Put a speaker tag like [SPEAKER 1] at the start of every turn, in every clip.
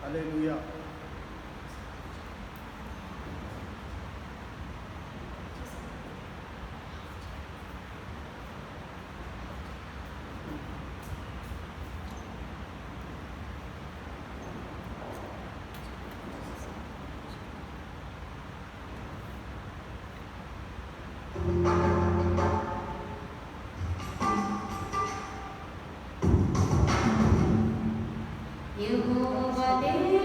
[SPEAKER 1] హల్లెలూయా.
[SPEAKER 2] యెహోవా దేవుని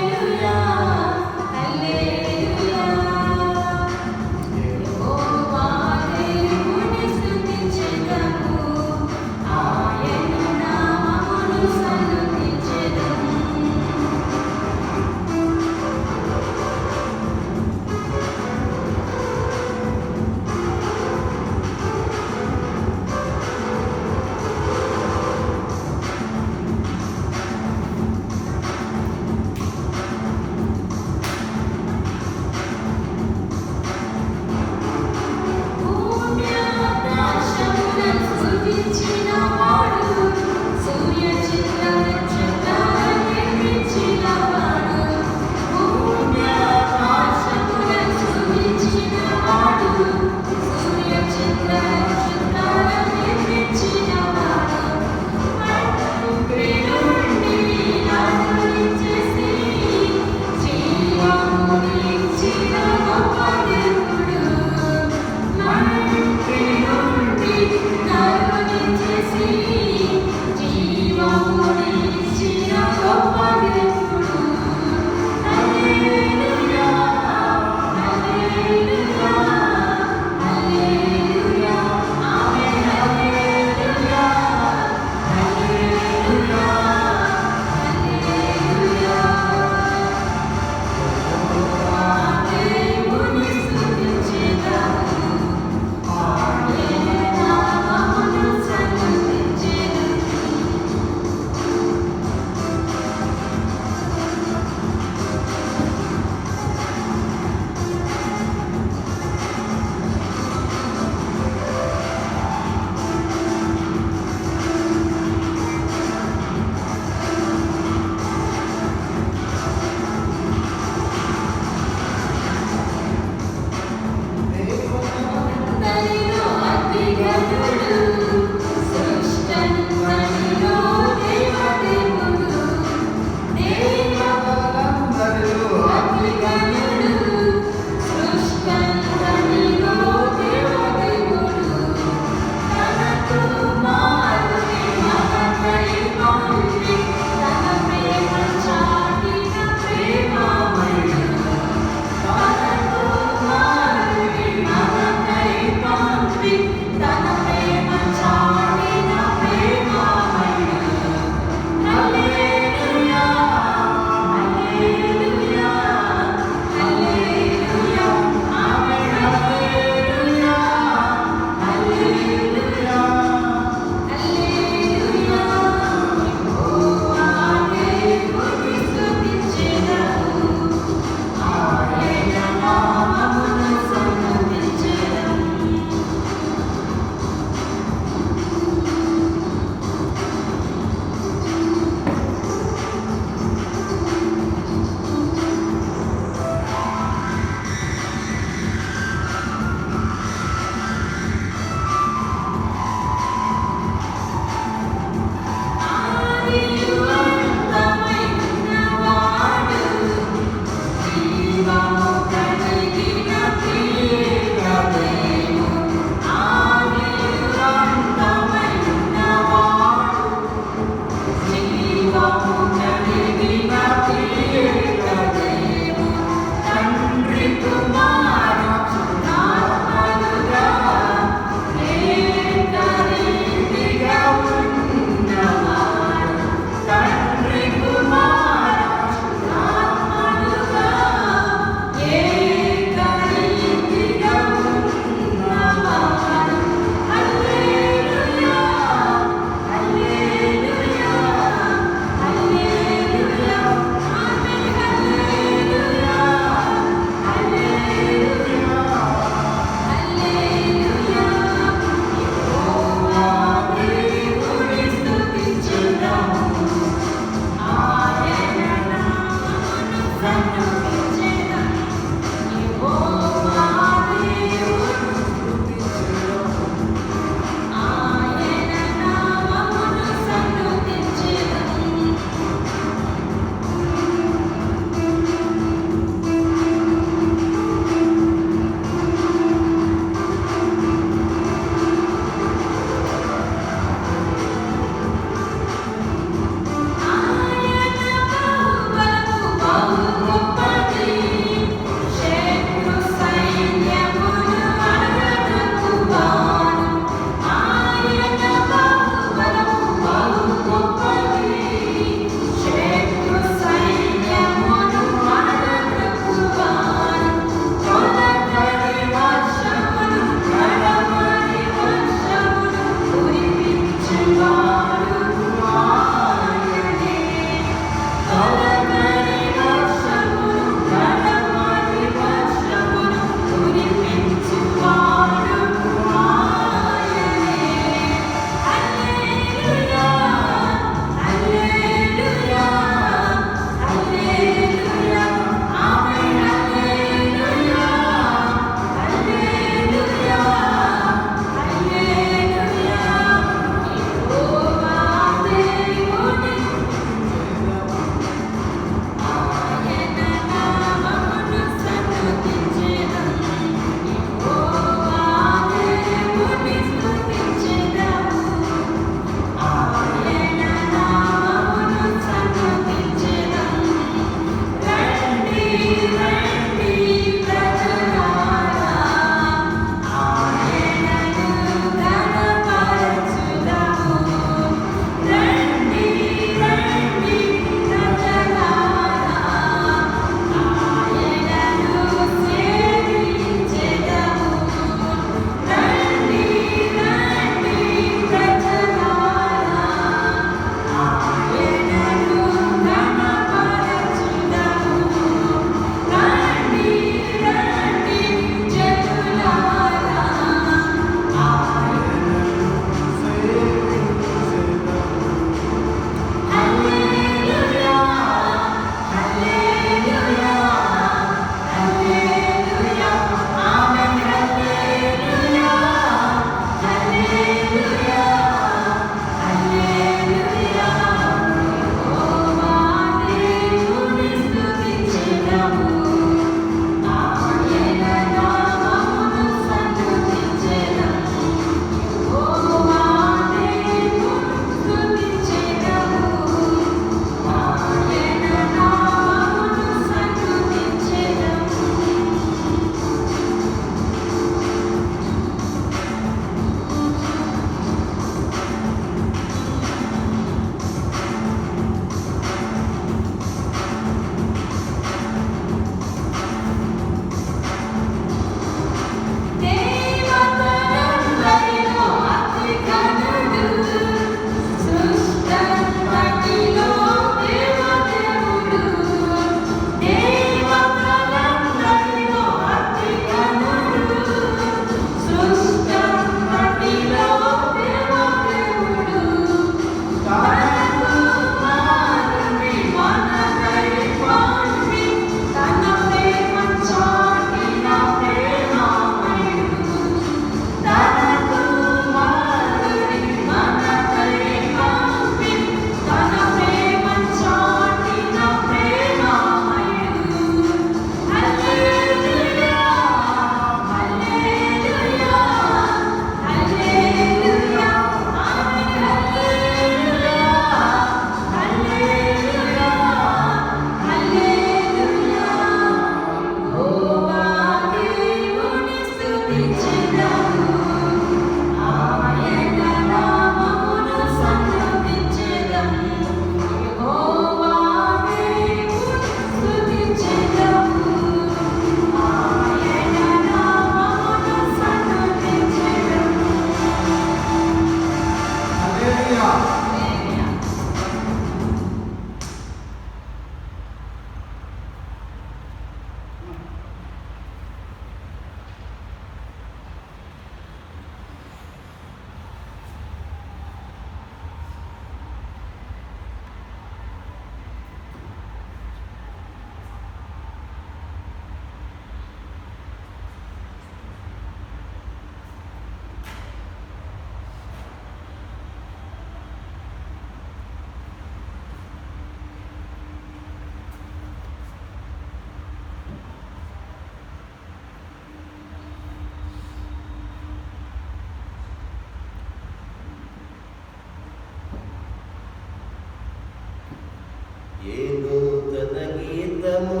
[SPEAKER 1] గీతము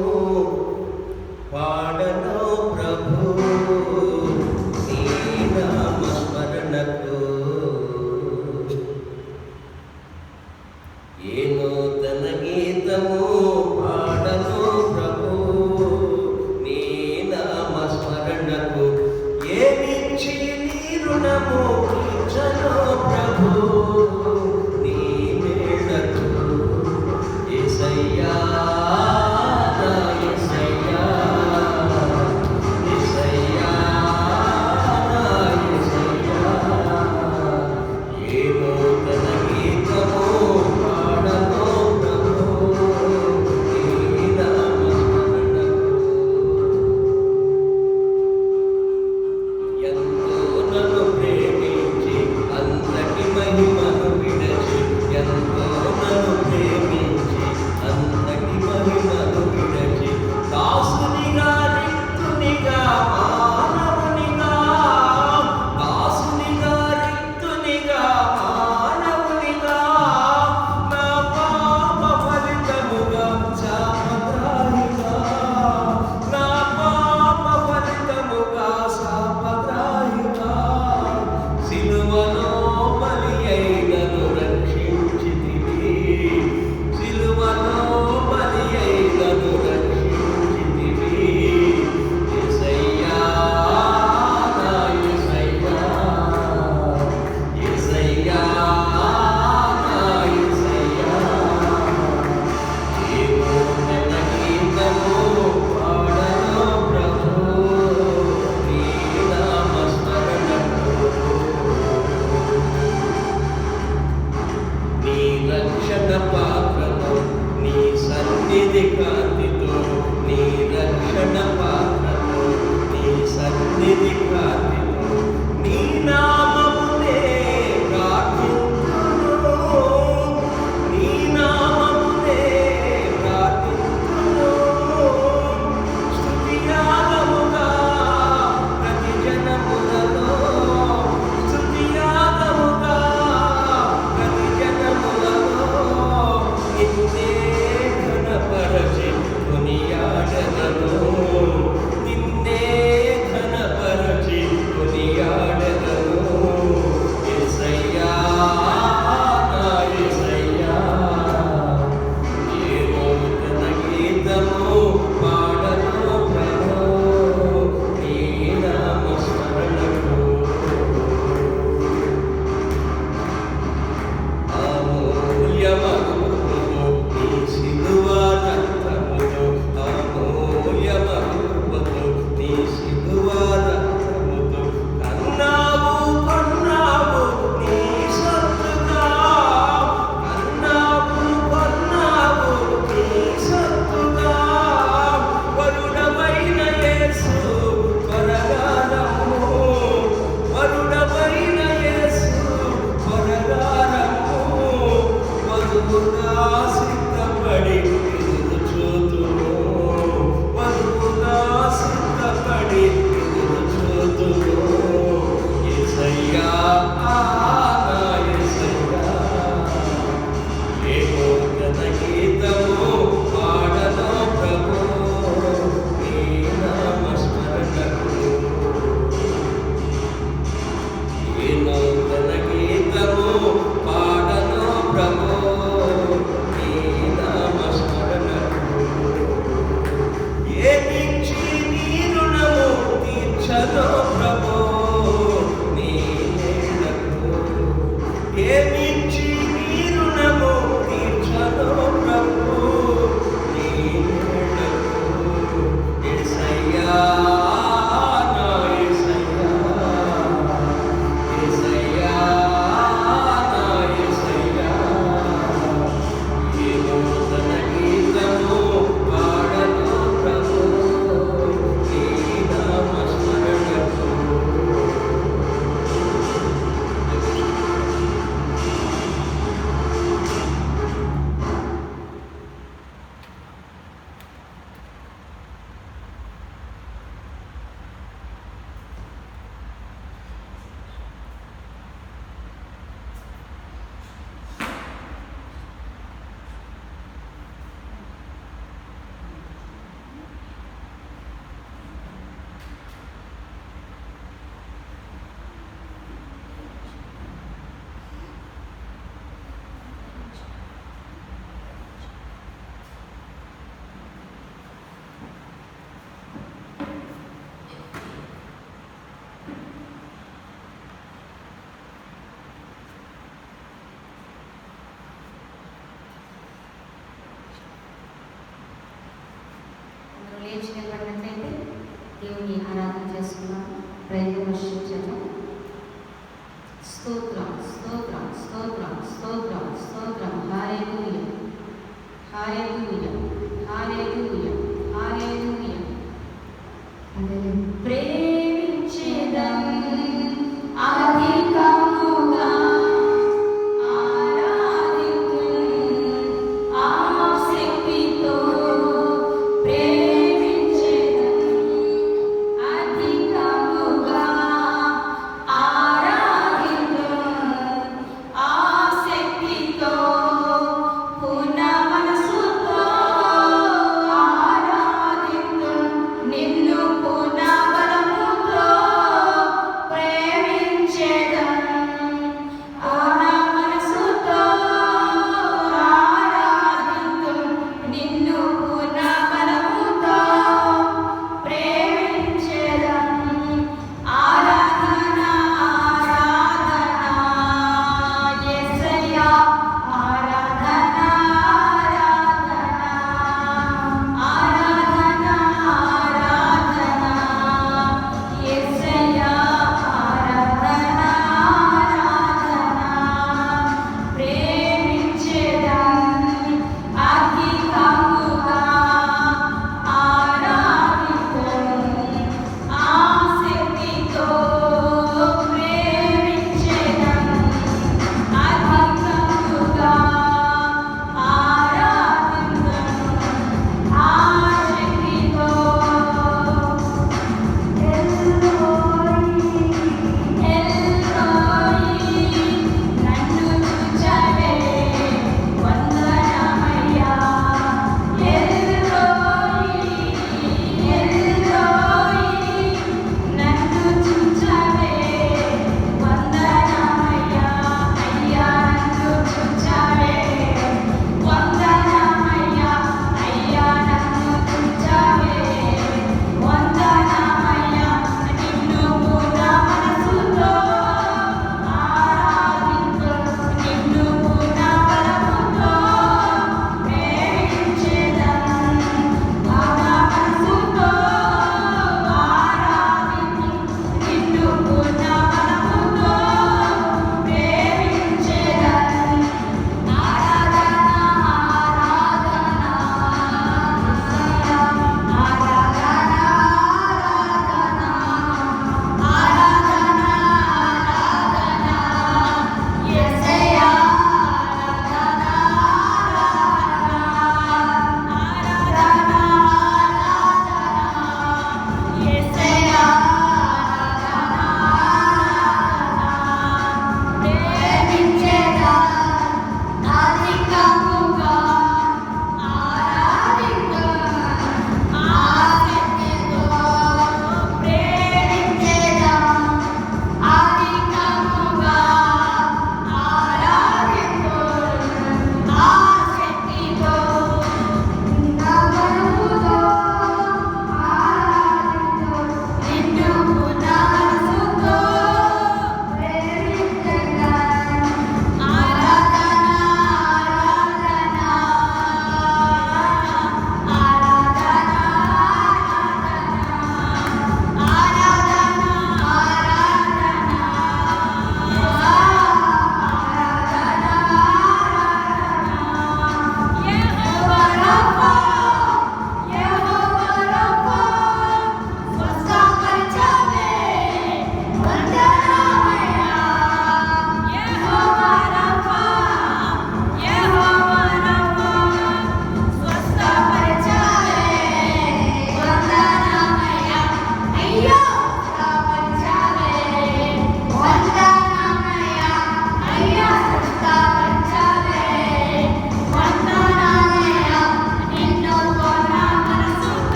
[SPEAKER 1] పాడను ప్రభు నీ నామస్మరణకు. ఏ నూతన గీతము పాడను ప్రభు నీ నామస్మరణకు. ఏమిచ్చి నీ రుణము తీర్చను ప్రభు నీ మేడకు. యేసయ్యా కాంతితో నీ రక్షణ పాత్రతో నీ సన్నిధి కాంతితో నీ నామమునే ప్రార్థింతును. నీ నామమునే ప్రార్థింతును. స్తుతియాగముగా ప్రతి జనములలో స్తుతియాగముగా ప్రతి జనములలో నిన్నే ఘనపరచి కొనియాడెదను. నిన్నే ఘనపరచి కొనియాడెదను. యేసయ్యా నా యేసయ్యా. ఏ నూతన గీతము పాడను ప్రభు నీ నామస్మరణకు. అమూల్యమగు నీ సిలువ రక్తముతో, అమూల్యమగు నీ సిలువ రక్తముతో కన్నావు కొన్నావు నీ సొత్తుగా. కన్నావు కొన్నావు నీ సొత్తుగా. వరుడవైన యేసు త్వరగా రమ్ము. వరుడవైన యేసు త్వరగా రమ్ము. వధువుగా సిద్ధపడి ఎదురు చూతును. వధువుగా సిద్ధపడి ఎదురు చూతును. యేసయ్యా నా యేసయ్యా. ఏ నూతన గీతము పాడను ప్రభు నీ నామస్మరణకు. ఏ నూతన గీతము పాడను ప్రభు నీ నామస్మరణకు. ఏమిచ్చి నీ రుణము తీర్చను ప్రభు నీ మేడకు. ఏమిచ్చి నీ రుణము తీర్చను ప్రభు నీ మేడకు. యేసయ్యా నా యేసయ్యా. యేసయ్యా నా యేసయ్యా. ఏ నూతన గీతము పాడను ప్రభు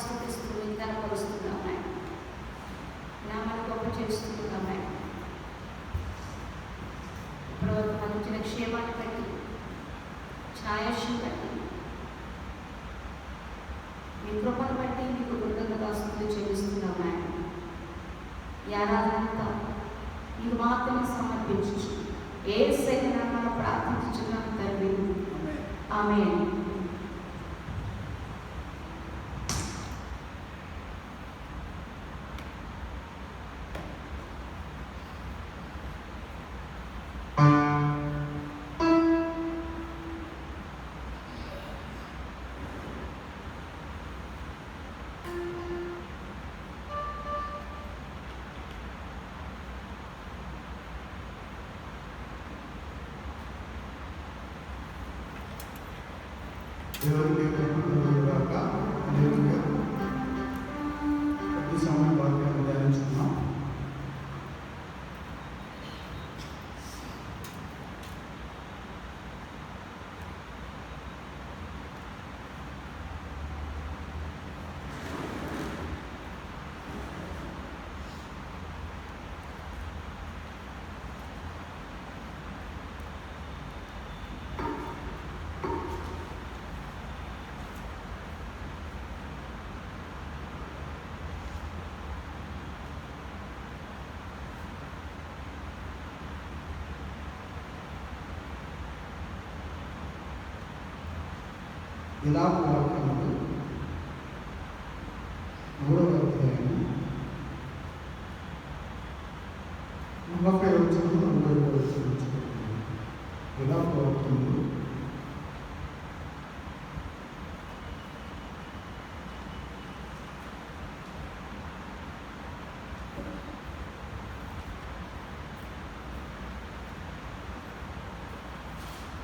[SPEAKER 2] స్తుతిస్తూ కనపరుస్తున్నాం ఆయన. నామాన్ని గొప్ప చేస్తున్నాం ఆయన. ఇప్పటివరకు మనం ఇచ్చిన క్షేమాన్ని బట్టి, ఛాయాశం బట్టి, మీ కృపను బట్టి మీకు కృతజ్ఞతాస్తుతులు చెల్లిస్తున్నాం ఆయన. ఈ ఆరాధనంతా మీకు మాత్రమే సమర్పించు. యేసయ్య నామమున ప్రార్థించుచున్నాం తండ్రి. ఆమేన్.
[SPEAKER 3] దేవుడికి కృతజ్ఞతలుగాక. హల్లెలూయా. ప్రతి సమయం వాక్యాన్ని ధ్యానించుకున్నాం. విలాప వాక్యములు 3వ అధ్యాయము 40 వచనము 42 వచనము చదువుకుందాం. విలాప వాక్యములు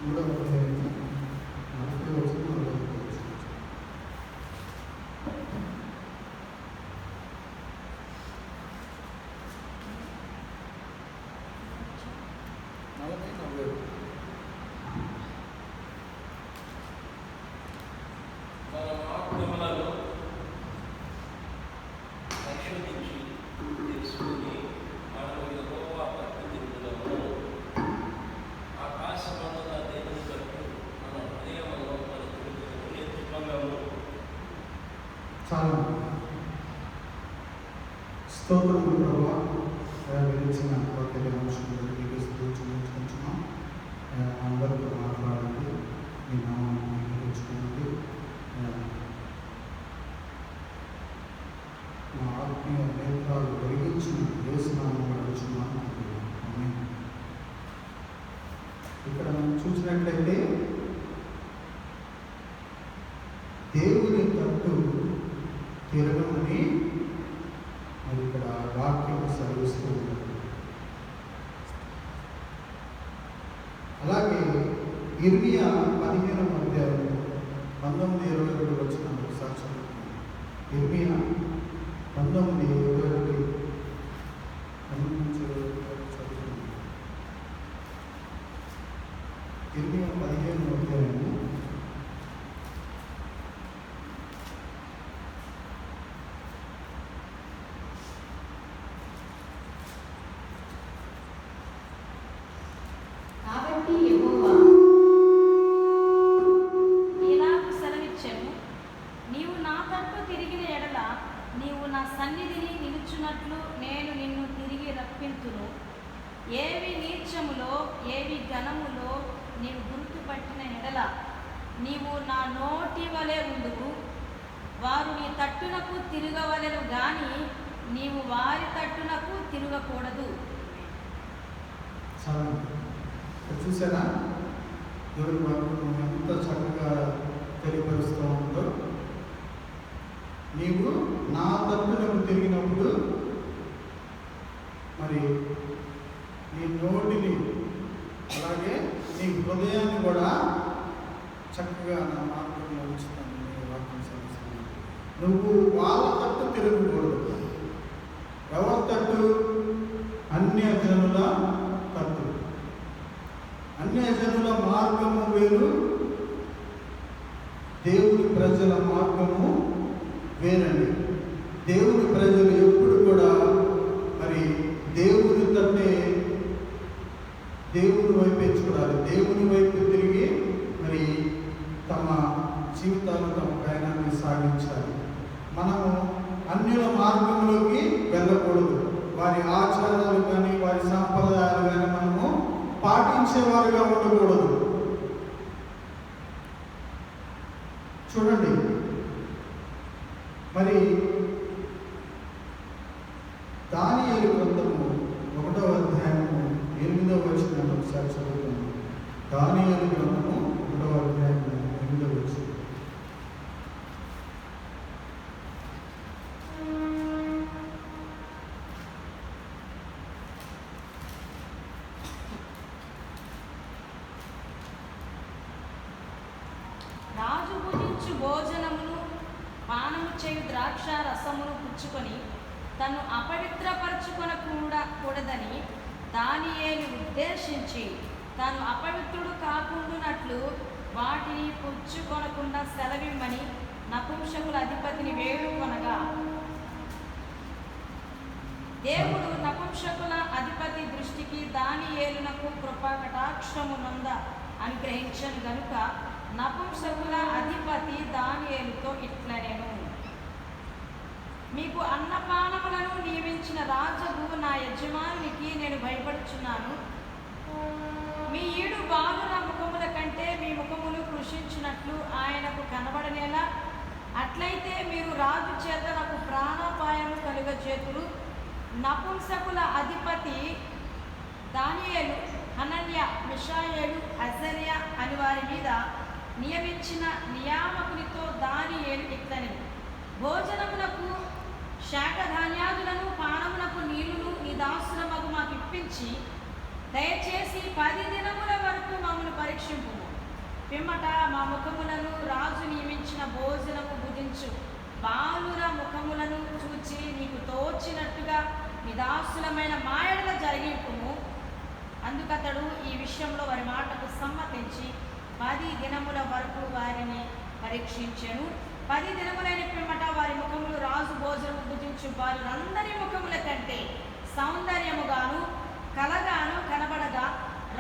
[SPEAKER 3] 3వ అధ్యాయము 40 వచనము 42 వచనము.
[SPEAKER 1] మన ఆత్మలను పరిశోధించి తెలుసుకుని మనం యెహోవా పట్టు తిరుగుదము. ఆకాశమందున దేవుని పట్టు మన హృదయములో మన తిరుగుదము ఎత్తుకొనము.
[SPEAKER 3] చాలా స్తోత్రము ప్రభువా. విధించిన వాక్య అంశాలను మీకు స్తోత్రించుకుంటున్నాం. అందరితో మాట్లాడండి, మీ నామాన్ని మహిమపరచుకోండి. మా ఆత్మీయ నేత్రాలు వెలిగించిన యేసునామములో అడుగుచున్నాను. ఆమేన్. ఇక్కడ మనం చూసినట్లయితే దేవుని తట్టు తిరగమని మరి ఇక్కడ వాక్యం సెలవిస్తూ ఉంటారు. అలాగే ఇర్మియా 15వ అధ్యాయం 19-22 వచనాలు ఒకసారి చదువుకుందాం. ఇర్మియా 19-22 చదువుకుందాం. ఇర్మియా 15వ అధ్యాయము
[SPEAKER 2] ఏవి నీచములో ఏవి ఘనములో నీవు గుర్తుపట్టిన ఎడల నీవు నా నోటి వలె ఉండువు. వారు నీ తట్టునకు తిరగవలెను గాని నీవు వారి తట్టునకు తిరగకూడదు.
[SPEAKER 3] చూసారా దేవుడి వాక్యం ఎంత చక్కగా తెలియపరుస్తూ ఉందో. నీవు నా తట్టునకు తిరిగినప్పుడు మరి నీ నోటిని అలాగే నీ హృదయాన్ని కూడా చక్కగా నా మార్గంలో ఉంచుతాను. నేను వాక్యం సెలవిస్తున్నాను. నువ్వు వాళ్ళ తట్టు తిరగకూడదు. ఎవరి తట్టు? అన్యజనుల తట్టు. అన్యజనుల మార్గము వేరు, దేవుని ప్రజల మార్గము వేరు మనము అన్యుల మార్గంలోకి వెళ్ళకూడదు. వారి ఆచారాలు కానీ వారి సాంప్రదాయాలు కానీ మనము పాటించేవారుగా ఉండకూడదు. చూడండి, మరి దానియేలు గ్రంథము 1వ అధ్యాయము 8వ వచనం ఒకసారి చదువుతున్నాము. దానియేలు గ్రంథము 1వ అధ్యాయము 8వ వచనం.
[SPEAKER 2] రాజు భుజించు భోజనమును పానము చేయు ద్రాక్ష రసమును పుచ్చుకొని తను అపవిత్రపరచుకొనకూడదని దానియేలు ఉద్దేశించి తాను అపవిత్రుడు కాకుండానట్లు వాటిని పుచ్చుకొనకుండా సెలవిమ్మని నపుంసకుల అధిపతిని వేడుకొనగా, దేవుడు నపుంసకుల అధిపతి దృష్టికి దానియేలునకు కృపా కటాక్షమునంద అనుగ్రహించను గనుక నపుంసకుల అధిపతి దానియేలుతో ఇట్లనెను: మీకు అన్నపానములను నియమించిన రాజుకు నా యజమానునికి నేను భయపడుచున్నాను. మీ 7 బాలుర ముఖముల కంటే మీ ముఖములు కృషించినట్లు ఆయనకు కనబడనేలా. అట్లయితే మీరు రాజు చేత నాకు ప్రాణాపాయము కలుగజేతురు. నపుంసకుల అధిపతి దానియేలు, హనన్య, మిషాయేలు, అజర్యా అని వారి మీద నియమించిన నియామకునితో దానియేలు ఇట్లనెను: భోజనమునకు శాఖధాన్యాదులను పానమునకు నీళ్లును నీ దాసుల మగు మాకు ఇప్పించి దయచేసి 10 దినముల వరకు మమ్మల్ని పరీక్షింపుము. పిమ్మట మా ముఖములను రాజు నియమించిన భోజనము భుజించు బాలుర ముఖములను చూచి నీకు తోచినట్టుగా నీ దాసులమైన మా ఎడల జరిగింపుము. అందుకతడు ఈ విషయంలో వారి మాటకు సమ్మతించి 10 దినముల వరకు వారిని పరీక్షించెను. 10 దినములైన పిమ్మట వారి ముఖములు రాజు భోజనము భుజించు వారందరి ముఖముల కంటే సౌందర్యముగాను కలగాను కనబడగా,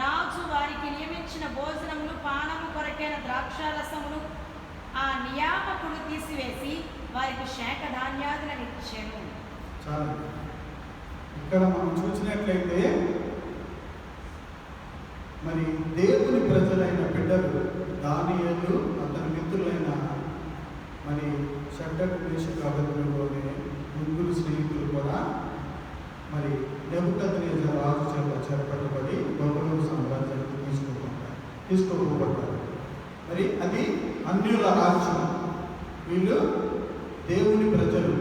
[SPEAKER 2] రాజు వారికి నియమించిన భోజనములు పానము కొరకైన ద్రాక్షారసమును ఆ నియామకుడు తీసివేసి వారికి శాఖధాన్యాదులను ఇచ్చెను.
[SPEAKER 3] చాలు. ఇక్కడ మనం చూసినట్లయితే మరి దేవుని ప్రజలైన బిడ్డలు దానియేలు, అతని మిత్రులైన మరి షడ్రకు, మేషకు, అబేద్నెగో అనే 3 స్నేహితులు కూడా మరి నెబుకద్నెజర్ రాజు చేత చేపట్టబడి బబులోను సామ్రాజ్యానికి తీసుకోబడ్డారు. మరి అది అన్యుల రాజ్యం. వీళ్ళు దేవుని ప్రజలు.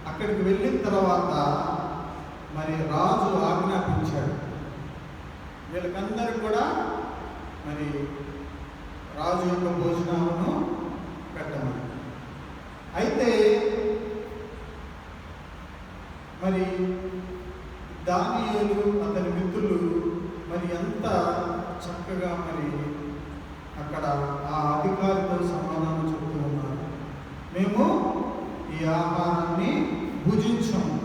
[SPEAKER 3] అక్కడికి వెళ్ళిన తర్వాత మరి రాజు ఆజ్ఞాపించాడు, వీళ్ళకందరూ కూడా మరి రాజు యొక్క భోజనాలను పెట్టమని. అయితే మరి దానియేలు, అతని మిత్రులు మరి ఎంత చక్కగా మరి అక్కడ ఆ అధికారితో సమాధానం చెప్తూ ఉన్నారు: మేము ఈ ఆహారాన్ని భుజించాము,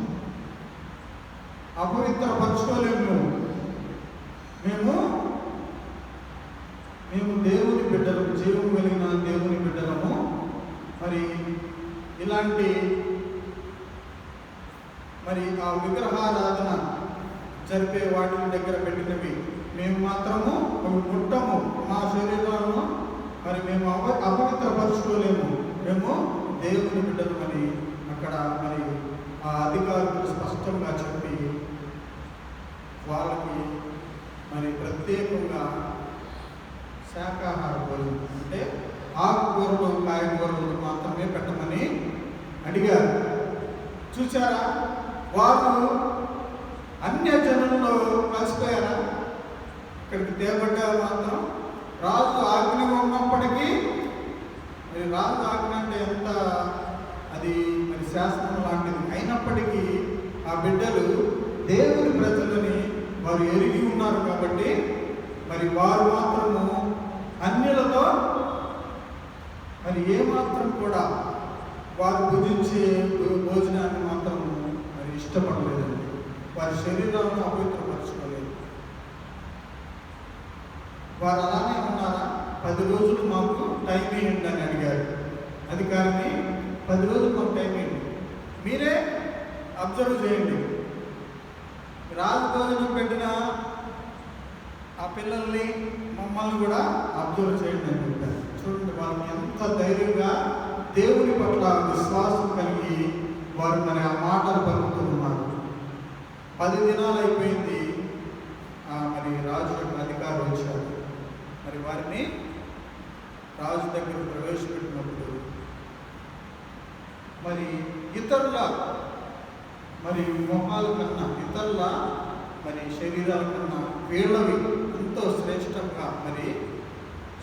[SPEAKER 3] అపవిత్రపరచుకోలేము. మేము దేవుని బిడ్డలము, జీవం కలిగిన దేవుని బిడ్డలము. మరి ఇలాంటి మరి ఆ విగ్రహారాధన జరిపే వాటి దగ్గర పెట్టినవి మేము మాత్రము ముట్టము, మా శరీరాలను మరి మేము అపవిత్రపరచుకోలేము, మేము దేవుని బిడ్డలు అని అక్కడ మరి ఆ అధికారులు స్పష్టంగా చెప్పి వాళ్ళకి మరి ప్రత్యేకంగా శాకాహార భోజనం అంటే ఆకుకూరలు, కాయగూరలు మాత్రమే పెట్టమని అడిగారు. చూసారా, వారు అన్యజనుల్లో కలిసిపోయారా? ఇక్కడికి తేబడ్డ మాత్రం రాజు ఆజ్ఞ ఉన్నప్పటికీ, మరి రాజు ఆజ్ఞ అంటే ఎంత అది మరి శాసనం లాంటిది అయినప్పటికీ ఆ బిడ్డలు దేవుని ప్రజలని వారు ఎరిగి ఉన్నారు కాబట్టి మరి వారు మాత్రము అన్యులతో మరి ఏమాత్రం కూడా వారు భుజించే భోజనాన్ని మాత్రం మరి ఇష్టపడలేదండి. వారి శరీరాలను అపవిత్రపరచుకోలేదు. వారు అలానే ఉన్నారా? 10 రోజులు మాకు టైం ఇవ్వండి అని అడిగారు అధికారిని. 10 రోజులు మాకు టైం ఏంటి? మీరే అబ్జర్వ్ చేయండి. రాజు భోజనం పెట్టిన ఆ పిల్లల్ని మమ్మల్ని కూడా అబ్జర్వ్ చేయండి అని చెప్పారు. చూడండి, వాళ్ళకి ఎంత ధైర్యంగా దేవుని పట్ల విశ్వాసం కలిగి వారు మరి ఆ మాటలు పలుకుతున్నారు. 10 దినాలు అయిపోయింది. మరి రాజు యొక్క అధికారులు వచ్చారు. మరి వారిని రాజు దగ్గర ప్రవేశపెట్టినప్పుడు మరి ఇతరుల మరి మొహాల కన్నా, ఇతరుల మరి శరీరాల కన్నా వీళ్ళవి ఎంతో శ్రేష్టంగా మరి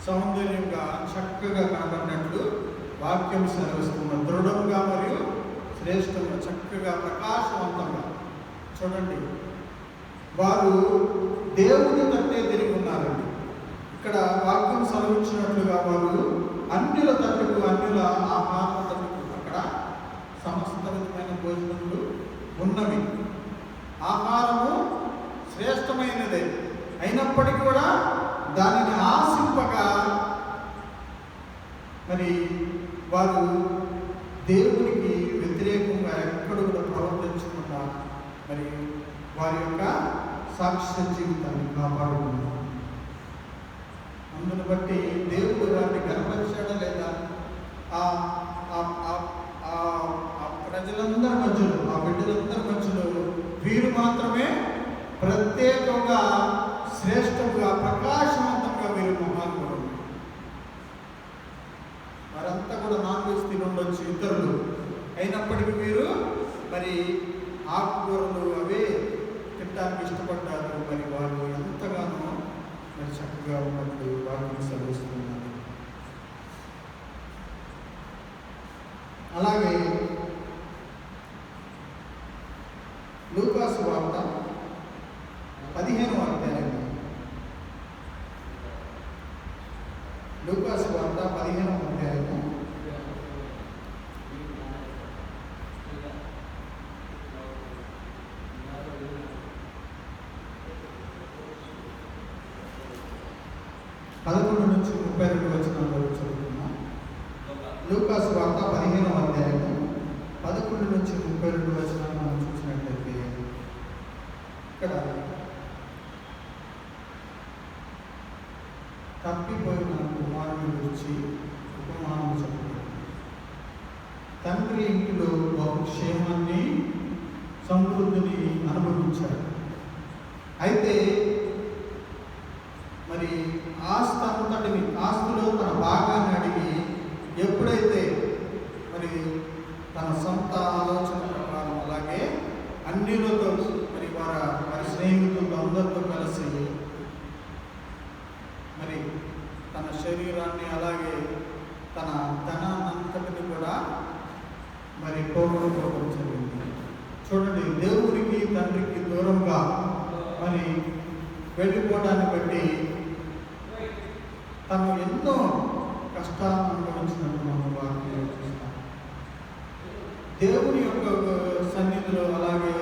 [SPEAKER 3] సౌందర్యంగా చక్కగా కనబడినట్లు వాక్యం సెలవిస్తున్న దృఢంగా మరియు శ్రేష్టంగా చక్కగా ప్రకాశవంతంగా. చూడండి, వారు దేవుని తట్టే తిరిగి ఉన్నారండి. ఇక్కడ వాక్యం సెలవించినట్లుగా వారు అన్యుల తట్టుకు, అన్యుల ఆహారం తట్టుకు అక్కడ సమస్త విధమైన భోజనములు ఉన్నవి. ఆహారము శ్రేష్టమైనదే అయినప్పటికీ కూడా దానిని ఆశింపగా మరి వారు దేవునికి వ్యతిరేకంగా ఎక్కడ కూడా ప్రవర్తించకుండా మరి వారి యొక్క సాక్ష్య జీవితాన్ని కాపాడుకున్నారు. అందును బట్టి దేవుడు వారిని గర్వపరిచాడా లేదా? ఆ ప్రజలందరి మధ్యలో, ఆ బిడ్డలందరి మధ్యలో వీరు మాత్రమే ప్రత్యేకంగా శ్రేష్టంగా ప్రకాశవంతంగా వీరు మొహాలు. వారంతా కూడా నాన్ వెజ్ తినుండొచ్చు ఇతరులు, అయినప్పటికీ వీరు మరి ఆకుకూరలు అవే తినడానికి ఇష్టపడ్డారు. మరి వారు ఎంతగానో మరి చక్కగా ఉన్నట్లు వారిని సెలవిస్తున్నారు. అలాగే లూకా సువార్త 15వ అధ్యాయం, లూకా సువార్త 15వ అధ్యాయము 11 నుంచి 32 వచనాల్లో చదువుతున్నాం. లూకా సువార్త 15వ అధ్యాయము 11 నుంచి 32 వచనాలు మనం చూసినట్లయితే ఇక్కడ తప్పిపోయిన కుమారుని గురించి ఉపమానం చెప్తారు. తండ్రి ఇంటిలో బహుక్షేమాన్ని, సమృద్ధిని అనుభవించారు. అయితే మరి ఆస్తిలో తన భాగాన్ని అడిగి ఎప్పుడైతే మరి తన సొంత ఆలోచన ప్రకారం అలాగే అన్నిలతో మరి వారి స్నేహితులతో అందరితో కలిసి మరి తన శరీరాన్ని అలాగే తన ధనాన్నంతటిని కూడా మరి పోగొట్టుకోవడం జరిగింది. చూడండి, దేవుడికి తండ్రికి దూరంగా మరి వెళ్ళిపోవడాన్ని బట్టి తను ఎన్నో కష్టాలను అనుభవించినట్టు మనం వాక్యంలో చూస్తాం. దేవుని యొక్క సన్నిధిలో అలాగే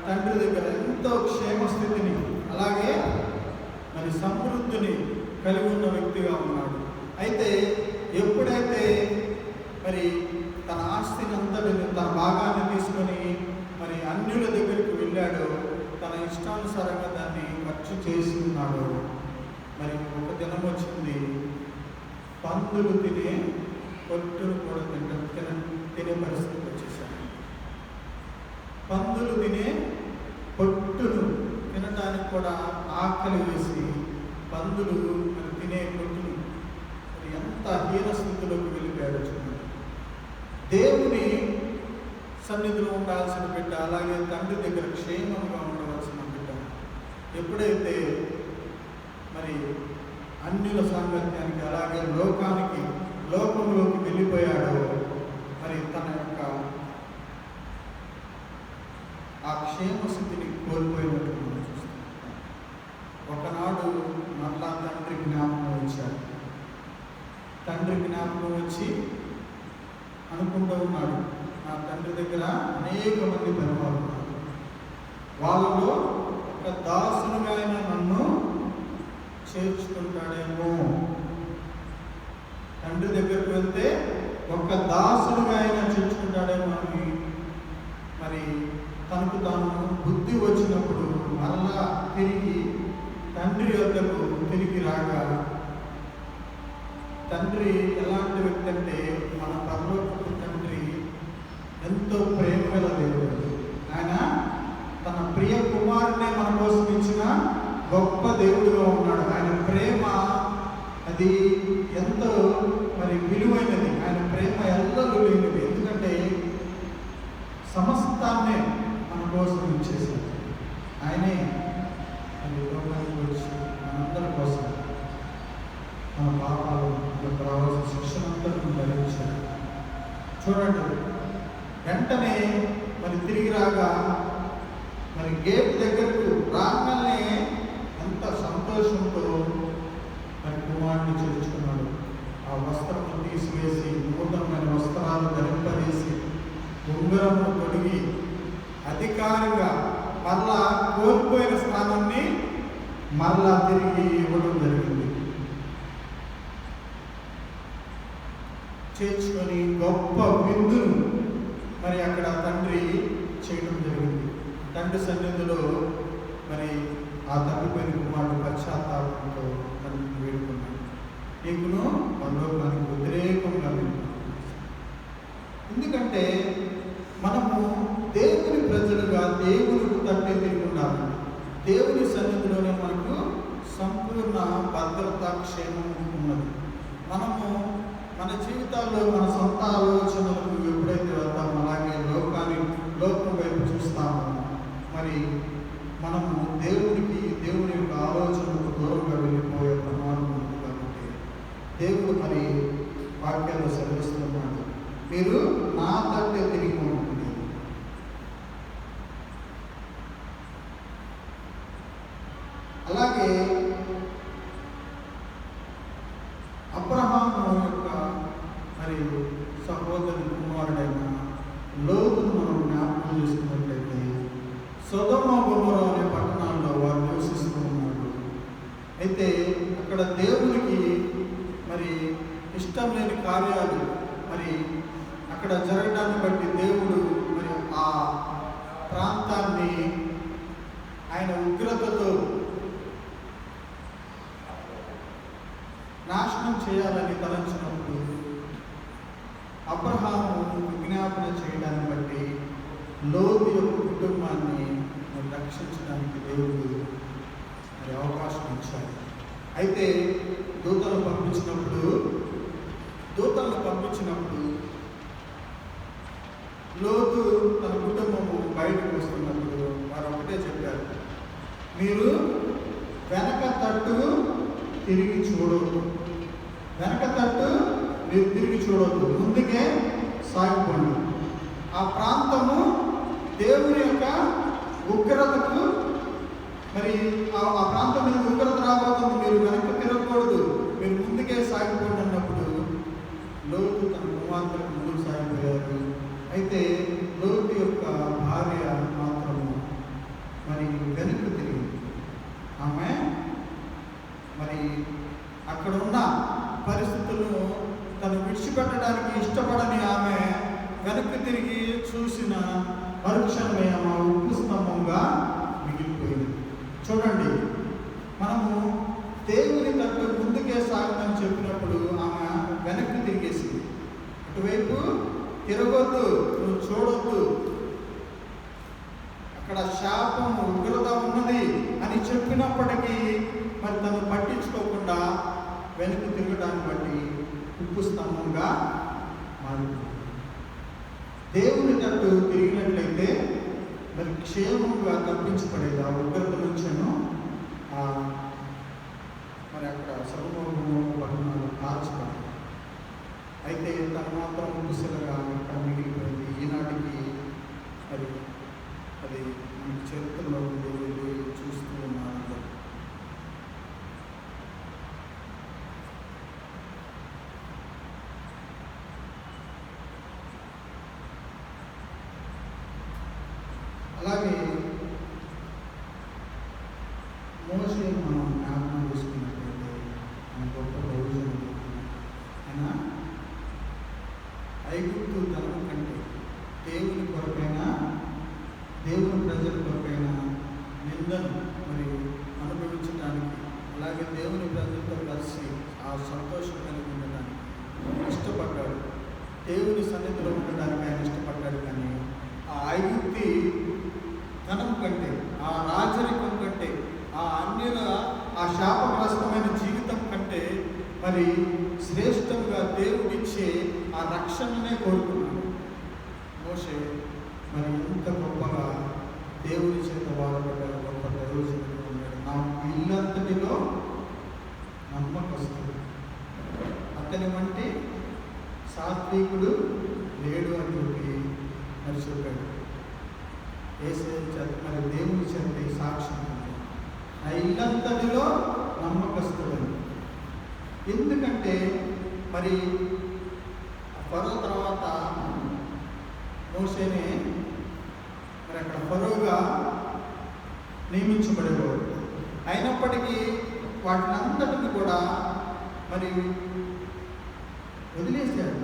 [SPEAKER 3] తండ్రి దగ్గర ఎంతో క్షేమస్థితిని అలాగే మరి సమృద్ధిని కలిగి ఉన్న వ్యక్తిగా ఉన్నాడు. అయితే ఎప్పుడైతే మరి తన ఆస్తిని అంతటిని, తన భాగాన్ని తీసుకొని మరి అన్యుల దగ్గరికి వెళ్ళాడో, తన ఇష్టానుసారంగా దాన్ని ఖర్చు చేసి ఉన్నాడు. మరి ఒక దినం వచ్చింది, పందులు తినే పొట్టును కూడా తినే పరిస్థితికి వచ్చేసాడు. పందులు తినే పొట్టును తినడానికి కూడా ఆకలి వేసి పందులు మరి తినే పొట్టును మరి ఎంత హీన స్థితిలోకి వెళ్ళిపోయాడు. చూడండి, దేవుని సన్నిధిలో ఉండాల్సిన బిడ్డ, అలాగే తండ్రి దగ్గర క్షేమంగా ఉండవలసిన బిడ్డ ఎప్పుడైతే మరి అన్యుల సాంగత్యానికి అలాగే లోకంలోకి వెళ్ళిపోయాడో మరి తన యొక్క ఆ క్షేమస్థితిని కోల్పోయినట్టు మనం చూస్తాం. ఒకనాడు మరలా తండ్రి జ్ఞాపకం వచ్చాడు. తండ్రి జ్ఞాపకం వచ్చి అనుకుంటూ ఉన్నాడు, నా తండ్రి దగ్గర అనేక మంది పనివారు ఉన్నారు, వాళ్ళలో ఒక దాసునిగా ఆయన నన్ను చేర్చుకుంటాడేమో. తండ్రి దగ్గరకు వెళ్తే ఒక దాసుడుగా ఆయన చేర్చుకుంటాడేమో అని మరి తనకు తాను బుద్ధి వచ్చినప్పుడు మరలా తిరిగి తండ్రి వద్దకు తిరిగి రాగా, తండ్రి ఎలాంటి వ్యక్తి అంటే మన పరలోకపు తండ్రి ఎంతో ప్రేమ గల దేవుడు. ఆయన తన ప్రియ కుమారునే మన కోసం ఇచ్చిన గొప్ప దేవుడుగా ఉన్నాడు. ఆయన ప్రేమ అది ఎంతో మరి విలువైనది. ఆయన ప్రేమ ఎల్లరూ లేనిది. ఎందుకంటే సమస్తాన్నే మన కోసం ఇచ్చేశాడు. ఆయనే మన లోకానికి వచ్చి మనందరి కోసం మన పాపాలు మనకు రావాల్సిన శిక్షణంతటిని భరించాడు. చూడండి, వెంటనే మరి తిరిగి రాగా మరి గేట్ దగ్గరకు రాగానే ఎంత సంతోషంతో మరి కుమారుని చేర్చుకున్నాడు. ఆ వస్త్రము తీసివేసి నూతనమైన వస్త్రాలు ధరింపజేసి ఉంగరము తొడిగి అధికారిగా మరలా కోల్పోయిన స్థానాన్ని మరలా తిరిగి ఇవ్వడం జరిగింది. చేర్చుకొని గొప్ప విందును మరి అక్కడ తండ్రి చేయడం జరిగింది. తండ్రి సన్నిధిలో మరి ఆ తప్పిపోయిన కుమారుడు పశ్చాత్తాపంతో తండ్రిని వేడుకున్నాడు, నీకును పరలోకానికి వ్యతిరేకంగా వింటున్నాను. ఎందుకంటే మనము దేవుని ప్రజలుగా దేవునికి తట్టే తిరిగి ఉండాలి. దేవుని సన్నిధిలోనే మనకు సంపూర్ణ భద్రత, క్షేమం ఉన్నది. మనము మన జీవితాల్లో మన సొంత ఆలోచనలకు ఎప్పుడైతే వెళ్తామో, అలాగే లోకం వైపు చూస్తామో, మరి మనము దేవుని యొక్క ఆలోచనకు దూరంగా వెళ్ళిపోయే ప్రమాదం ఉంది. కాబట్టి దేవుడు మరి వాక్యాల్లో సెలవిస్తున్నాడు, మీరు నా తట్టే తిరిగి ఉంటుంది. అలాగే అబ్రహాము యొక్క మరి సహోదరుని కుమారుడైన లోతును మనం జ్ఞాపకం చేసుకున్నట్లయితే, సొదొమ గొమొర అనే పట్టణాల్లో వారు నివసిస్తూ ఉన్నారు. అయితే అక్కడ దేవునికి మరి ఇష్టం లేని కార్యాలు మరి అక్కడ జరగడాన్ని బట్టి దేవుడు మరి ఆ ప్రాంతాన్ని ఆయన ఉగ్రతతో నాశనం చేయాలని తలంచినప్పుడు అబ్రహాము విజ్ఞాపన చేయడాన్ని బట్టి లోతు యొక్క కుటుంబాన్ని మరి రక్షించడానికి దేవుడు మరి అవకాశం ఇచ్చాడు. అయితే దూతలను పంపించినప్పుడు లోతు తన కుటుంబము బయటకు వస్తున్నప్పుడు వారు ఒకటే చెప్పారు, మీరు వెనక తట్టు తిరిగి చూడవద్దు, మీరు తిరిగి చూడవద్దు, ముందుకే సాగిపోండి. ఆ ప్రాంతము దేవుని యొక్క ఉగ్రతకు మరి ఆ ప్రాంతం మీద ఉగ్రత రాబోతుంది, మీరు వెనక్కి తిరగకూడదు, మీరు ముందుకే సాగిపోండి అన్నప్పుడు లోతు తన కుమార్తెలకు ముందుకు సాగిపోయారు. అయితే లోతు యొక్క భార్య మాత్రము మరి వెనక్కి తిరిగింది. ఆమె మరి అక్కడ ఉన్న పరిస్థితులను తను విడిచిపెట్టడానికి ఇష్టపడని ఆమె వెనక్కి తిరిగి చూసిన మరుక్షణమే ఆమె ఉప్పు స్తంభంగా మిగిలిపోయింది. చూడండి, మనము దేవుని తట్టు ముందుకే సాగమని చెప్పినప్పుడు ఆమె వెనక్కి తిరిగేసింది. అటువైపు తిరగొద్దు, నువ్వు చూడొద్దు, అక్కడ శాపం ఉగ్రత ఉన్నది అని చెప్పినప్పటికీ మరి తను పట్టించుకోకుండా వెనక్కి తిరగడాన్ని బట్టి ఉప్పు స్తంభంగా మారిపోయింది. దేవుని తట్టు తిరిగినట్లయితే మరి క్షేమంగా తప్పించబడేది ఆ ఉగ్రత నుంచేను మరి అక్కడ సర్వోము పట్టణాలు కాల్చబడి. అయితే తను మాత్రం ముసలుగా ఇక్కడ మిగిలిపోయింది. ఈనాటికి మరి అది మన చరిత్రలో వెళ్ళి చూస్తూ ఉన్నారు. అలాగే మోషే మనం జ్ఞాపకం చేసుకున్నట్లయితే మన గొప్ప రోజు ఆయన కంటే, ఆ రాజరికం కంటే, ఆ అన్యుల ఆ శాపగ్రస్తమైన జీవితం కంటే మరి శ్రేష్టంగా దేవుడిచ్చే ఆ రక్షణనే కోరుకున్నాడు. మోషే మరి ఎంత గొప్పగా దేవుని చేత వాడబడ్డాడు, గొప్ప దైవజనుడు ఉన్నాడు. నా ఇల్లంతటిలో నమ్మకస్తుడు, అతని వంటి సాత్వికుడు లేడు అని చెప్పి మరి చెప్పాడు. మరి దేవుని చేత సాక్ష్యం ఉంది, నా ఇల్లంతటిలో నమ్మకస్తుడని. ఎందుకంటే మరి ఫరో తర్వాత మోషేనే మరి అక్కడ ఫరోగా నియమించబడేవాడు. అయినప్పటికీ వాటిని అంతటిని కూడా మరి వదిలేశాడు.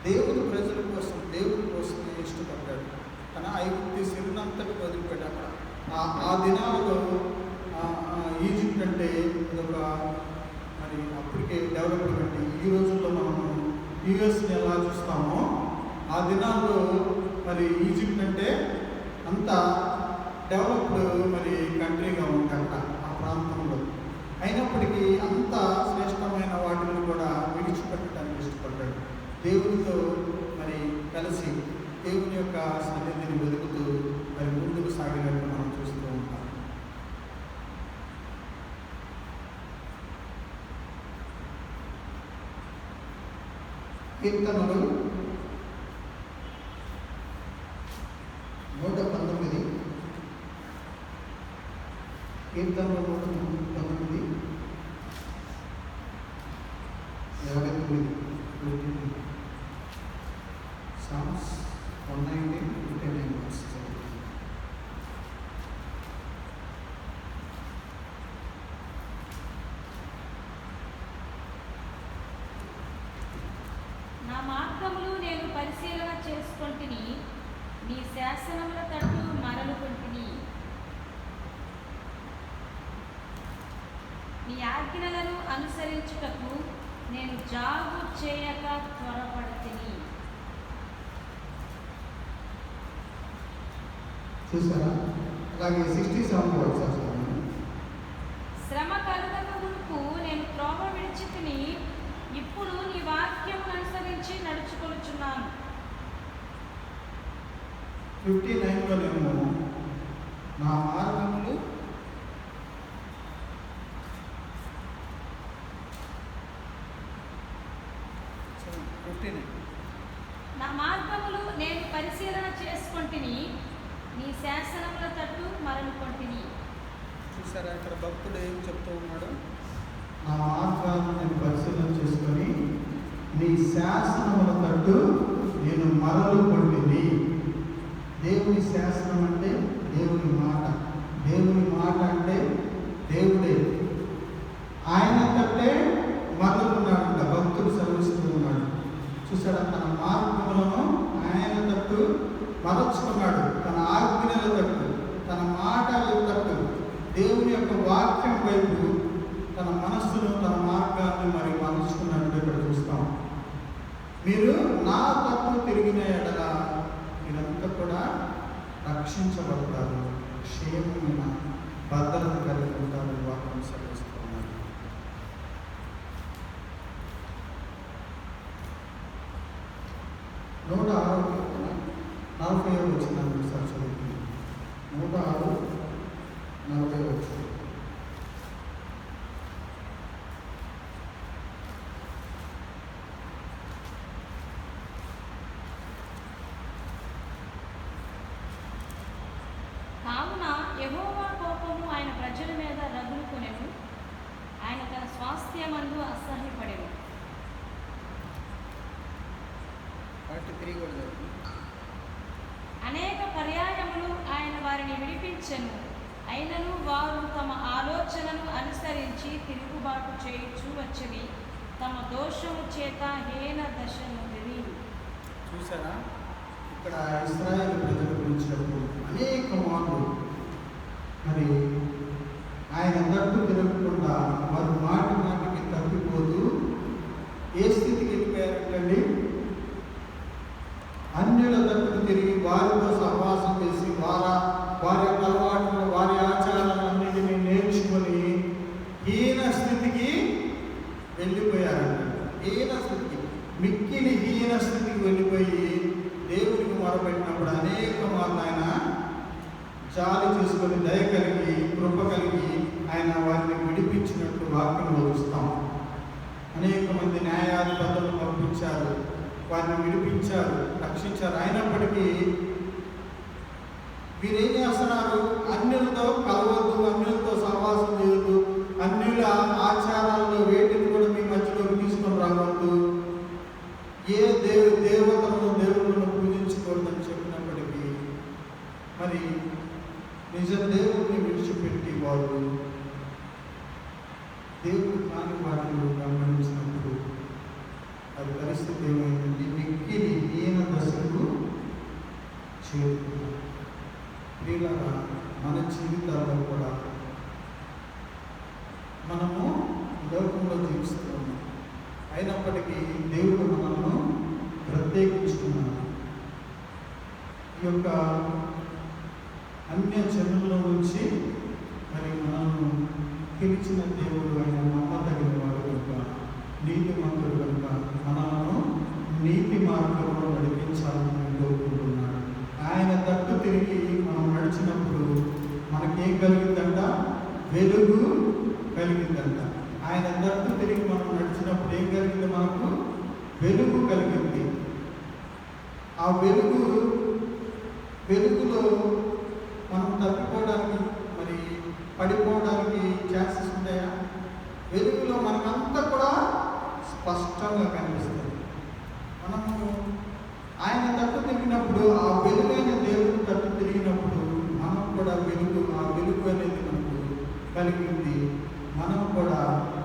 [SPEAKER 3] దేవుని ప్రజల కోసం, దేవుని కోసమే ఇష్టపడ్డాడు. తన ఐగుప్తు సిరినంతటి వదిలిపెట్టాడు. అక్కడ ఆ దినాలలో ఈజిప్ట్ అంటే అదొక మరి అప్పటికే డెవలప్మెంట్. ఈ రోజుల్లో మనము యుఎస్ని ఎలా చూస్తామో ఆ దినాల్లో మరి ఈజిప్ట్ అంటే అంత డెవలప్డ్ మరి కంట్రీగా ఉంటాక ఆ ప్రాంతంలో. అయినప్పటికీ అంత శ్రేష్టమైన వాటిని కూడా విడిచిపెట్టడానికి ఇష్టపడ్డాడు. దేవునితో మరి కలిసి దేవుని యొక్క సన్నిధిని వెతుకుతూ మరి ముందుకు సాగినట్టు మనం చూస్తూ ఉంటాం. కీర్తనలు 119, కీర్తనలు 119, 59, Psalms 119, 59 verses.
[SPEAKER 2] నా మార్గములు నేను పరిశీలన చేసుకొంటిని, నీ శాసనముల తట్టు మరలుకొంటిని. నీ ఆజ్ఞలను అనుసరించుటకు నేను జాగు చేయక త్వరపడితిని.
[SPEAKER 3] చూసారా? అలాగే 67 వర్సెస్.
[SPEAKER 2] శ్రమ కలుగక మునుపు నేను త్రోవ విడిచితిని, ఇప్పుడు నీ వాక్యమును అనుసరించి నడుచుకొనుచున్నాను.
[SPEAKER 3] 59లోనేమో నా మార్గములు
[SPEAKER 2] నా మార్గములు నేను పరిశీలన చేసుకొంటిని, నీ శాసనముల తట్టు మరలుకొంటిని.
[SPEAKER 3] చూసారా? ఇక్కడ భక్తుడు ఏం చెప్తూ ఉన్నాడు? నా మార్గాలను నేను పరిశీలన చేసుకొని నీ శాసనముల తట్టు నేను మరలుకొంటిని. దేవుని శాసనం అంటే దేవుని మాట, దేవుని మాట అంటే దేవుడే. ఆయన తట్టే మరలుకున్నాడంట భక్తుడు సెలవిస్తూ ఉన్నాడు. చూసాడా? తన మార్గములను ఆయన తట్టు మరచుకున్నాడు. తన ఆజ్ఞల తట్టు, తన మాటల తట్టు, దేవుని యొక్క వాక్యం వైపు తన మనస్సును, తన మార్గాన్ని మరి మరచుకున్నట్టు ఇక్కడ చూస్తాం. మీరు నా తట్టు తిరిగిన ఎడల మీరంతా కూడా రక్షించబడతారు, క్షేమమైన భద్రత కలిగి ఉంటారు. వాక్యం సెలవిస్తున్నారు. 106 40 వచ్చిందండి సార్ చదువుతుంది. 106, 40 వచ్చింది.
[SPEAKER 2] కావున యెహోవా కోపము ఆయన ప్రజల మీద రగులుకొనెను, ఆయన తన స్వాస్థ్యమందు అసహ్యపడెను. అనేక పర్యాయములు ఆయన వారిని విడిపించెను, అయినను వారు తమ ఆలోచనను అనుసరించి తిరుగుబాటు చేయుచూ వచ్చిరి, తమ దోషము చేత హీన దశ నొందిరి.
[SPEAKER 3] చూసారా? ఇక్కడ ఇశ్రాయేలు ప్రజల గురించి అనేక మార్లు మరి ఆయన తట్టు తిరగకుండా వారు మాటి మాటికి తప్పిపోతూ ఏ స్థితికి వెళ్ళిపోయారంటండి? అన్యుల తట్టుకు తిరిగి వారితో సహవాసం చేసి వారి మొరపెట్టినప్పుడు అనేక మార్లు ఆయన జాలి చేసుకొని దయ కలిగి కృప కలిగి ఆయన వారిని విడిపించినట్టు వాక్యంలో చూస్తాం. అనేక మంది న్యాయాధిపతులను పంపించారు, వారిని విడిపించారు, రక్షించారు. అయినప్పటికీ వీరేం చేస్తున్నారు? అన్యులతో కలవద్దు, అన్యులతో సహవాసం చేయొద్దు, అన్యుల ఆచారాల్లో వేటిని కూడా మీ మధ్యలోకి తీసుకొని రావద్దు, ఏ దేవతలను దేవుళ్ళను పూజించకూడదని చెప్పినప్పటికీ మరి నిజ దేవుడిని విడిచిపెట్టి వారు దేవుడు కాని వాటిని గమనించినప్పుడు అది పరిస్థితి ఏమైంది? మిక్కిలి హీన దశకు చేరుకున్నారు. ప్రియులారా, మన జీవితాల్లో కూడా మనము లోకంలో జీవిస్తున్నాము. అయినప్పటికీ దేవుడు మనల్ని ప్రత్యేకించుకున్నాడు. ఈ యొక్క అన్య జనుల నుంచి మరి మనల్ని పిలిచిన దేవుడు ఆయన నమ్మదగిన వాడు కనుక, నీతిమంతుడు కనుక మనలను నీతి మార్గంలో నడిపించాలని కోరుకుంటున్నాడు. ఆయన తట్టు తిరిగి మనం నడిచినప్పుడు మనకేం కలిగిందంట? వెలుగు కలిగిందంట. ఆయన తట్టు తిరిగి మనం నడిచినప్పుడు ఏం కలిగింది? మనకు వెలుగు కలిగింది. ఆ వెలుగులో మనం తప్పిపోవడానికి మరి పడిపోవడానికి ఛాన్సెస్ ఉంటాయా? వెలుగులో మనకంతా కూడా స్పష్టంగా కనిపిస్తుంది. మనము ఆయన తట్టు తిరిగినప్పుడు, ఆ వెలుగైన దేవుడు తట్టు తిరిగినప్పుడు మనం కూడా ఆ వెలుగు అనేది మనకు కలిగింది. మనం కూడా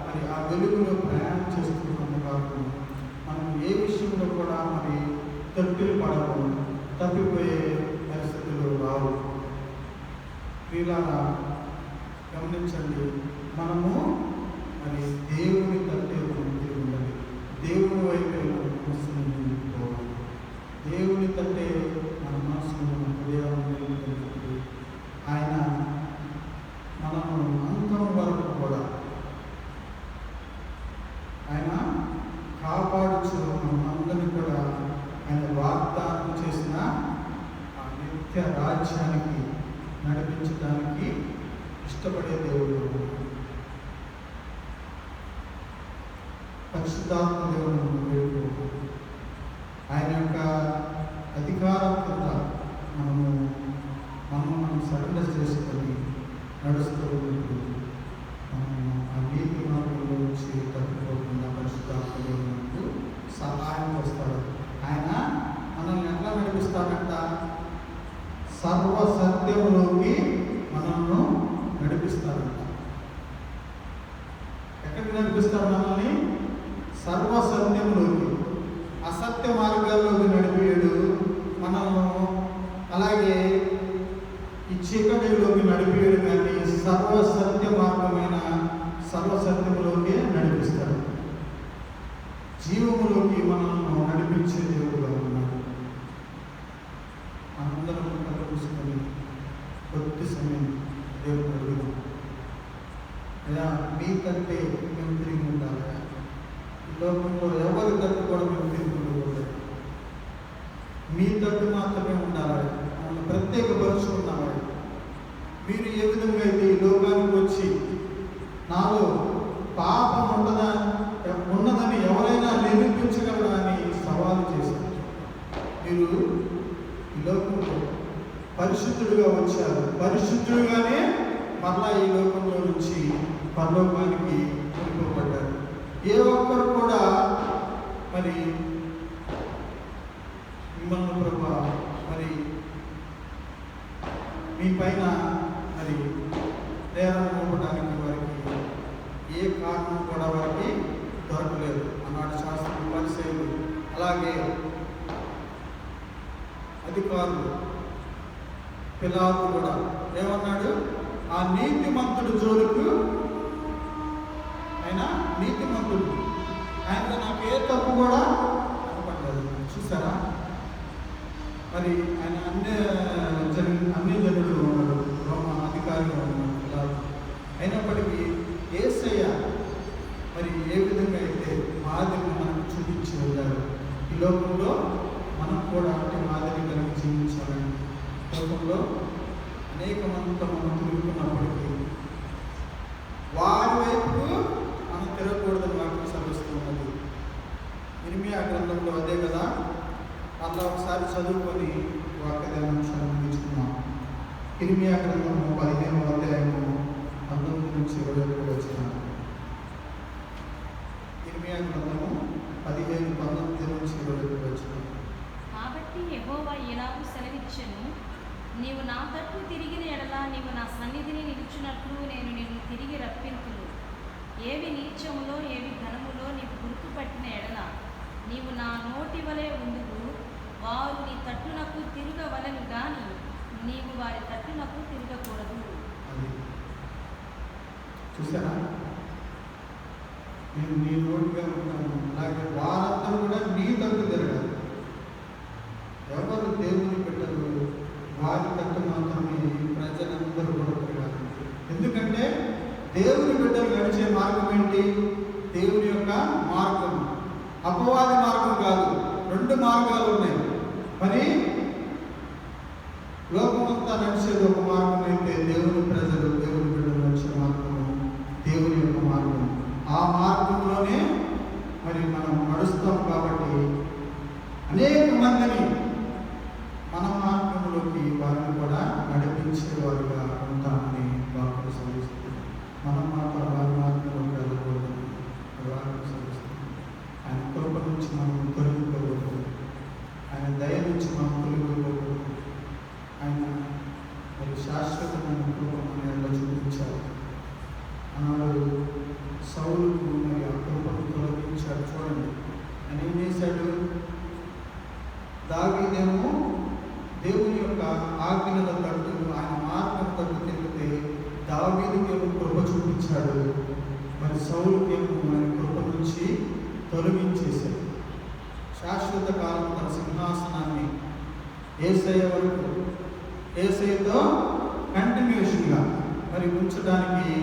[SPEAKER 3] మరి ఆ వెలుగులో ప్రయాణం చేస్తున్నాము కాకుండా మనం ఏ విషయంలో కూడా మరి తప్పులు పడము, తప్పిపోయే పరిస్థితులు రావు. వీళ్ళలా గమనించండి, మనము మరి దేవుని తట్టే తిరిగి ఉండాలి. దేవుని వైపే మన మనసును పోవాలి. దేవుని తట్టే మన మనసును మన హృదయాన్ని ఆయన మనము అంతం వరకు కూడా ఆయన కాపాడుచు మనందరినీ కూడా ఆయన వాగ్దానం చేసిన ఆ నిత్య రాజ్యానికి నడిపించడానికి ఇష్టపడే దేవుడు. పరిశుద్ధాత్మ దేవుడు వేడుకోవాలి. ఆయన యొక్క అధికారం కింద మనం సరెండర్ చేసుకొని నడుస్తూ ఉన్నప్పుడు మనము ఆ నీతి మార్గంలో వచ్చి తప్పిపోకుండా పరిశుద్ధాత్మ దేవుడు సహాయం చేస్తాడు. ఆయన మనల్ని ఎట్లా నడిపిస్తాడంట? సర్వ సత్యములోకి మనల్ని నడిపిస్తాడంట. ఎక్కడికి నడిపిస్తాడు మనల్ని? సర్వ సత్యములోకి. అసత్య మార్గాల్లోకి నడిపేయడు మనల్ని, అలాగే ఈ చీకటిలోకి నడిపేయడు, కానీ సర్వసత్య మార్గమైన సర్వసత్యములోకి నడిపిస్తాడు. జీవములోకి మనల్ని నడిపించే దేవుడుగా ఉన్నాడు. అందరం కలుసుకొని కొద్ది సమయం దేవుడు అడుగుదాం. అయ్యా, మీకంటే మేము తిరిగి ఉండాలి. ఈ లోకంలో ఎవరి తట్టు కూడా మేము తిరిగి ఉండకూడదు. మీ తట్టు మాత్రమే ఉండాలి. మమ్మల్ని ప్రత్యేకపరుచుకున్నాడు. మీరు ఏ విధంగా అయితే ఈ లోకానికి వచ్చి నాలో పాపం ఉన్నదని ఎవరైనా నిరూపించగలరా అని సవాలు చేశారు. మీరు ఈ లోకంలో పరిశుద్ధుడిగా వచ్చారు. పరిశుద్ధుడిగానే మళ్ళా ఈ లోకంలో నుంచి పరలోకానికి వెళ్ళిపోబడ్డారు. ఏ ఒక్కరు కూడా మరి మిమ్మల్ని ప్రభా మరి మీ పైన మరి నేరం మోపడానికి వారికి ఏ కారణం కూడా వారికి దొరకలేదు. ఆనాడు శాస్త్రులు, పరిసయ్యులు, అలాగే అధికారులు, పిలాతు కూడా ఏమన్నాడు? ఆ నీతిమంతుడు జోలికి, ఆయన నీతిమంతుడు, ఆయన నాకు ఏ తప్పు కూడా కనపడలేదు. చూసారా? మరి ఆయన అన్ని జనుడు ఉన్నాడు, రోమా అధికారిగా ఉన్నాడు పిలాతు. అయినప్పటికీ యేసయ్య మరి ఏ విధంగా అయితే మాదిరిని మనకు చూపించి వెళ్ళారు. ఈ లోకంలో మనం కూడా అంటే మాదిరి కలిగి జీవించాలని. లోకంలో అనేక మందితో మనం తిరుగుతున్నప్పటికీ వారి వైపు మనం తిరగకూడదని వాటికి సర్విస్తున్నది. ఇర్మియా గ్రంథంలో అదే కదా. అలా ఒకసారి చదువుకొని వాక్యాన్ని ముగించుకున్నాం. ఇర్మియా గ్రంథము 15వ అధ్యాయము 19 నుంచి 21 వచ్చిన. ఇర్మియా గ్రంథము 15, 19 నుంచి 21 వచ్చిన.
[SPEAKER 2] కాబట్టి యెహోవా ఇలాగు సెలవిచ్చెను, నీవు నా తట్టు తిరిగిన ఎడల నీవు నా సన్నిధిని నిలుచున్నట్లు నేను నిన్ను తిరిగి రప్పింతును. ఏవి నీచములో ఏవి ఘనములో నీవు గుర్తుపట్టిన ఎడల నీవు నా నోటి వలె ఉండువు. వారు నీ తట్టునకు తిరగవలెను గాని నీవు వారి తట్టునకు తిరగకూడదు.
[SPEAKER 3] అది చూసారా, నేను నీ నోటిగా ఉంటాను, అలాగే వారందరూ కూడా నీ తట్టు తిరగాలి. ఎవరు దేవుని బిడ్డలు వారి తట్టు మాత్రమే ప్రజలందరూ కూడా తిరగాలి. ఎందుకంటే దేవుని బిడ్డలు నడిచే మార్గం ఏంటి? దేవుని యొక్క మార్గం, అపవాది మార్గం కాదు. 2 మార్గాలు ఉన్నాయి. మరి లోకమంతా నడిచేది ఒక మార్గం అయితే దేవుని ప్రజలు దేవుని బిడ్డలు నడిచే మార్గము దేవుని యొక్క మార్గం. ఆ మార్గంలోనే మరి మనం నడుస్తాం. కాబట్టి అనేక మందిని మన మార్గంలోకి వారిని కూడా నడిపించేవారుగా ఉంటామని వాక్యం సూచిస్తుంది. మనం మాత్రం వారి మార్గంలోకి వెళ్ళకూడదని వాక్యం సూచిస్తుంది. ఆయన కృప నుంచి మనం తొలగిపోకూడదు. ఆయన దయ నుంచి మనం తొలగిపోకూడదు. ఆయన మరి శాశ్వతమైన కృప మన ఎడల చూపించారు. ఆనాడు సౌలుకు మరి ఆ కృపను తొలగించాడు. చూడండి, ఆయన ఏం చేశాడు? దావీదేమో దేవుని యొక్క ఆజ్ఞల తట్టు ఆయన మార్గం తట్టు తిరిగితే దావీదుకేమో కృప చూపించాడు. మరి సౌలుకేమో ఆయన కృప నుంచి తొలగించేశాడు. శాశ్వత కాలం తన సింహాసనాన్ని యేసయ్య వరకు యేసయ్యతో కంటిన్యూషన్గా మరి ఉంచడానికి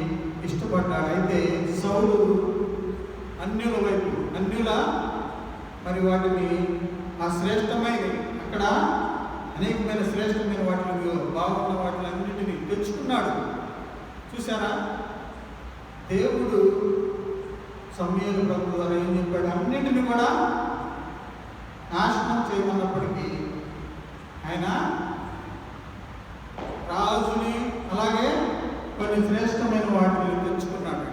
[SPEAKER 3] ఇష్టపడ్డాడు. అయితే సౌలు అన్యుల వైపు మరి వాటిని ఆ శ్రేష్టమైన అక్కడ అనేకమైన శ్రేష్టమైన వాటిని బాగున్న వాటిని అన్నింటినీ తెచ్చుకున్నాడు. చూసారా, దేవుడు సమూయేలు ప్రభు ద్వారా ఏం చెప్పాడు? అన్నింటినీ కూడా నాశనం చేయమన్నప్పటికీ ఆయన రాజుని అలాగే కొన్ని శ్రేష్టమైన వాటిని తెచ్చుకున్నాడు.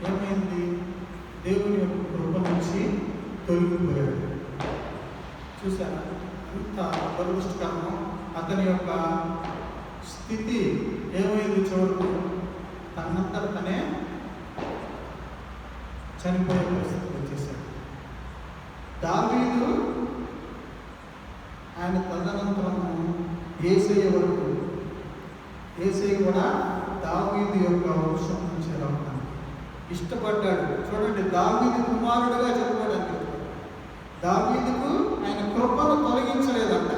[SPEAKER 3] ఏమైంది? దేవుని యొక్క కృప నుంచి తొలగిపోయాడు. చూసారా, అంత దురదృష్టకరం. అతని యొక్క స్థితి ఏమైంది? చివరకు తనంతట తనే చనిపోయే పరిస్థితి వచ్చేసాడు. దావీదు ఆయన తదనంతరము యేసయ్య వరకు, యేసయ్య కూడా దావీదు యొక్క వంశం నుంచి రావడానికి ఇష్టపడ్డాడు. చూడండి, దావీదు కుమారుడుగా చెప్పుకోవడానికి దావీదుకు ఆయన కృపను తొలగించలేదంట.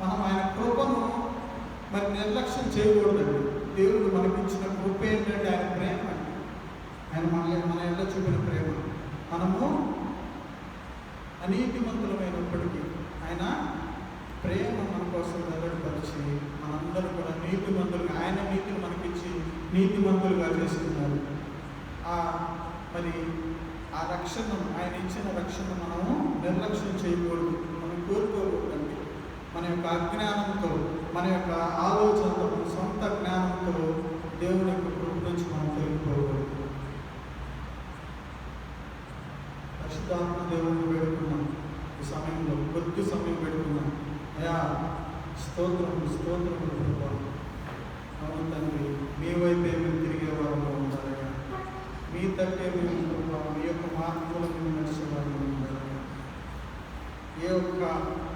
[SPEAKER 3] మనం ఆయన కృపను మరి నిర్లక్ష్యం చేయకూడదండి. దేవుడు మనకిచ్చిన కృప ఏంటంటే ఆయన ప్రేమ అండి. ఆయన మన ఎల్ల చూపిన ప్రేమ. మనము అనీతిమంతులమైనప్పటికీ ఆయన ప్రేమ మన కోసం వెల్లడిపరిచి మనందరూ కూడా నీతిమంతులుగా, ఆయన నీతిని మనకిచ్చి నీతిమంతులుగా చేసుకున్నారు. మరి ఆ రక్షణ, ఆయన ఇచ్చిన రక్షణ మనము నిర్లక్ష్యం చేయకూడదు. మనం కోరుకోకూడదండి. మన యొక్క అజ్ఞానంతో, మన యొక్క ఆలోచనతో, మన సొంత జ్ఞానంతో దేవుని యొక్క కృప నుంచి మనం తొలగిపోకూడదు. పరిశుద్ధాత్మ దేవుని వేడుకున్నాం. ఈ సమయంలో కొద్ది సమయం పెడుతున్నాం. అయా స్తోత్రం ప్రభు. అవును తండ్రి, మీ వైపే మేము తిరిగేవారుగా ఉండాలయ్యా. మీ తట్టే మేము ప్రభు, మీ యొక్క మార్గంలో మేము నడిచేవారుగా ఉండాలయ్యా. ఏ ఒక్క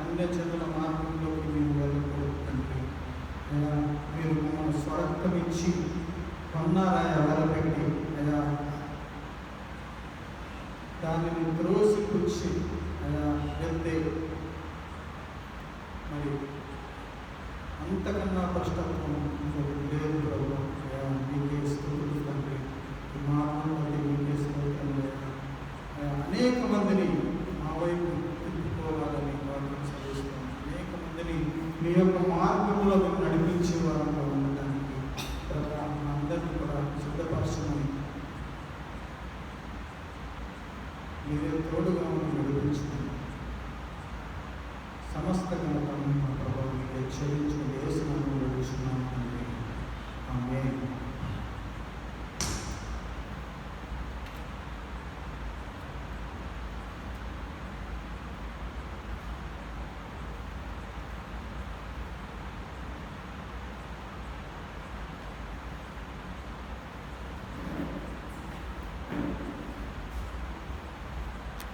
[SPEAKER 3] అన్య జనుల మార్గంలోకి మేము వెళ్ళకూడదు తండ్రి. అయ్యా, మీరు మమ్మల్ని స్వరక్తం ఇచ్చి కొన్నారాయా వెలపెట్టి, అయ్యా దానిని త్రోసిపుచ్చి అయ్యా వెళ్తే మరి అంతకన్నా కష్టత్వం ఇంకొకటి లేదు ప్రభు. అయ్యా మీకే స్తుతులు తండ్రి. ఈ మార్గంలో మీకే స్తోత్రం. అనేక మందిని యొక్క మార్గంలో మేము నడిపించే వారంగా ఉండటానికి ప్రభా అందరినీ కూడా సిద్ధపరచమని మీరే తోడుగా ఉండి నడిపించుకుని సమస్త ఘనతను మా ప్రభావం మీరే చెల్లించుకుని